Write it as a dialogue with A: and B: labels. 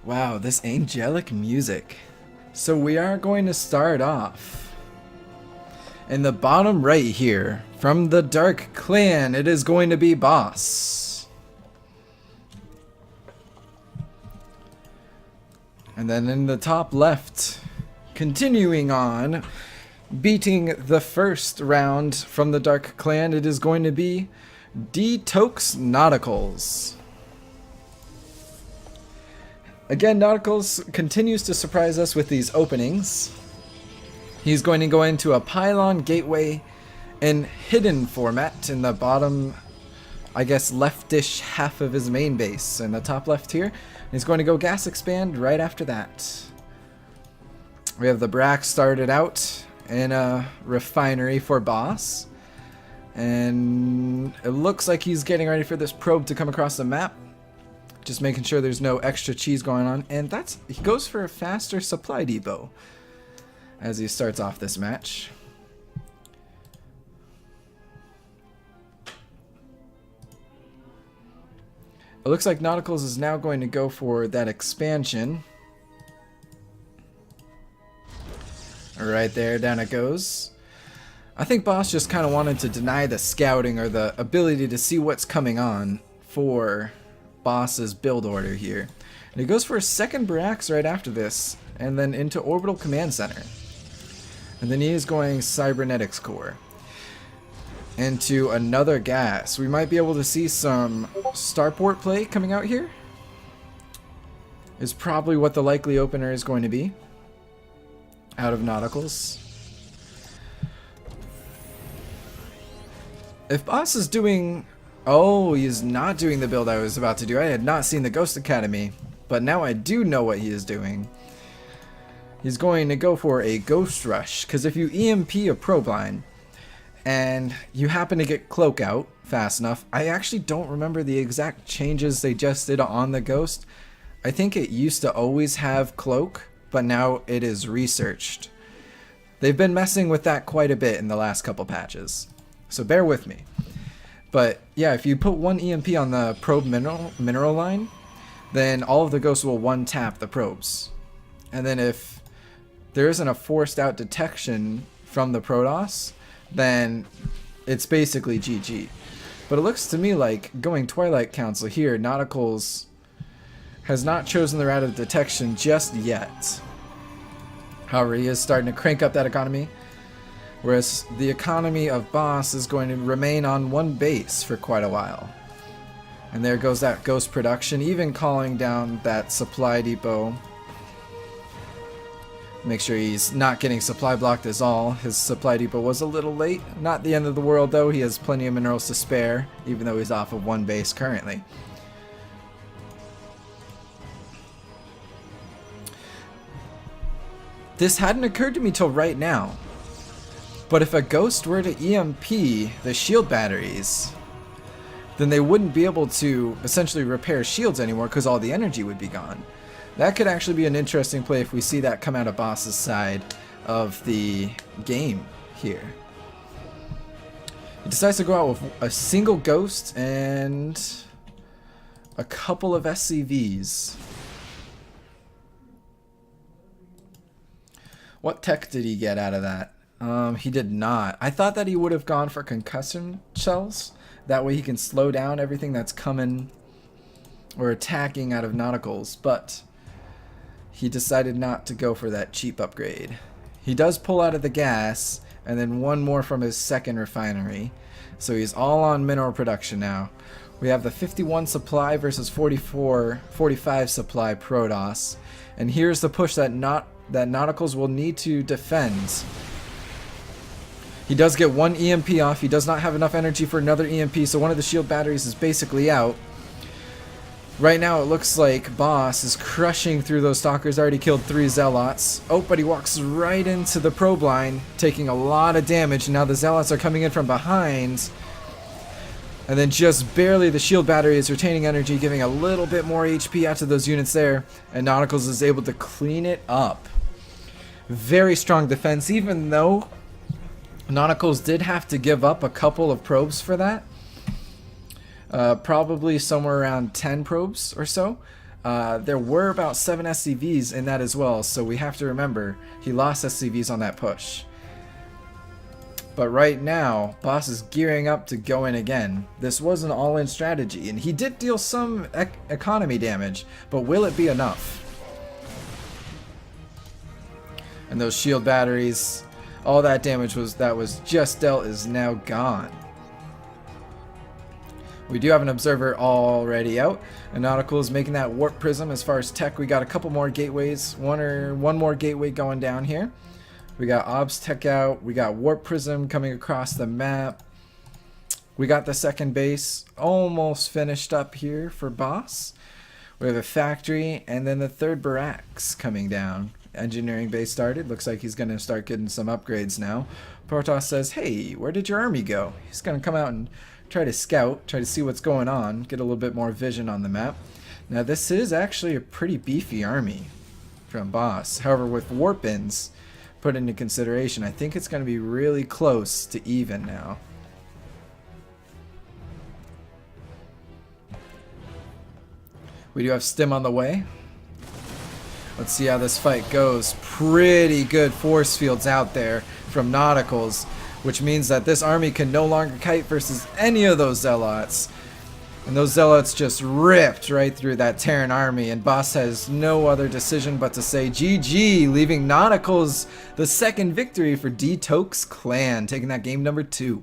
A: Wow, this angelic music. So we are going to start off in the bottom right here. From the Dark Clan, it is going to be Boss. And then in the top left, continuing on, beating the first round from the Dark Clan, it is going to be Dtokes Nauticals. Again, Nauticals continues to surprise us with these openings. He's going to go into a pylon gateway in hidden format in the bottom, I guess, leftish half of his main base. In the top left here, he's going to go gas expand right after that. We have the Brack started out in a refinery for Boss. And it looks like he's getting ready for this probe to come across the map. Just making sure there's no extra cheese going on. And he goes for a faster supply depot as he starts off this match. It looks like Nauticals is now going to go for that expansion. Right there, down it goes. I think Boss just kind of wanted to deny the scouting or the ability to see what's coming on for Boss's build order here. And he goes for a second Brax right after this, and then into Orbital Command Center. And then he is going Cybernetics Core. Into another gas. We might be able to see some Starport play coming out here. Is probably what the likely opener is going to be out of Nauticals. If Boss is doing... Oh, he is not doing the build I was about to do. I had not seen the Ghost Academy, but now I do know what he is doing. He's going to go for a Ghost Rush, because if you EMP a probe line, and you happen to get Cloak out fast enough, I actually don't remember the exact changes they just did on the Ghost. I think it used to always have Cloak, but now it is researched. They've been messing with that quite a bit in the last couple patches, so bear with me. But yeah, if you put one EMP on the probe mineral line, then all of the ghosts will one-tap the probes. And then if there isn't a forced out detection from the Protoss, then it's basically GG. But it looks to me like going Twilight Council here, Nauticals has not chosen the route of detection just yet. However, he is starting to crank up that economy. Whereas the economy of Boss is going to remain on one base for quite a while. And there goes that Ghost production, even calling down that supply depot. Make sure he's not getting supply blocked is all. His supply depot was a little late. Not the end of the world though, he has plenty of minerals to spare, even though he's off of one base currently. This hadn't occurred to me till right now. But if a Ghost were to EMP the shield batteries, then they wouldn't be able to essentially repair shields anymore because all the energy would be gone. That could actually be an interesting play if we see that come out of Boss's side of the game here. He decides to go out with a single Ghost and a couple of SCVs. What tech did he get out of that? He did not. I thought that he would have gone for concussion shells. That way he can slow down everything that's coming or attacking out of Nauticals, but he decided not to go for that cheap upgrade. He does pull out of the gas, and then one more from his second refinery. So he's all on mineral production now. We have the 51 supply versus 45 supply Protoss. And here's the push that Nauticals will need to defend. He does get one EMP off. He does not have enough energy for another EMP, so one of the shield batteries is basically out. Right now it looks like Boss is crushing through those stalkers. Already killed 3 Zealots. Oh, but he walks right into the probe line, taking a lot of damage. Now the Zealots are coming in from behind. And then just barely the shield battery is retaining energy, giving a little bit more HP out to those units there. And Nauticals is able to clean it up. Very strong defense, even though Nauticals did have to give up a couple of probes for that. Probably somewhere around 10 probes or so. There were about 7 SCVs in that as well, so we have to remember he lost SCVs on that push. But right now, Boss is gearing up to go in again. This was an all-in strategy, and he did deal some economy damage, but will it be enough? And those shield batteries, all that damage that was just dealt is now gone. We do have an observer already out, and Nautical is making that warp prism. As far as tech, we got a couple more gateways, one more gateway going down here. We got Obs Tech out. We got Warp Prism coming across the map. We got the second base almost finished up here for Boss. We have a factory, and then the third barracks coming down. Engineering base started. Looks like he's going to start getting some upgrades now. Protoss says, hey, where did your army go? He's going to come out and try to scout, try to see what's going on, get a little bit more vision on the map. Now, this is actually a pretty beefy army from Boss. However, with warp-ins put into consideration, I think it's going to be really close to even now. We do have Stim on the way. Let's see how this fight goes. Pretty good force fields out there from Nauticals, which means that this army can no longer kite versus any of those Zealots. And those Zealots just ripped right through that Terran army, and Boss has no other decision but to say GG, leaving Nauticals the second victory for Dtokes Clan, taking that game number 2.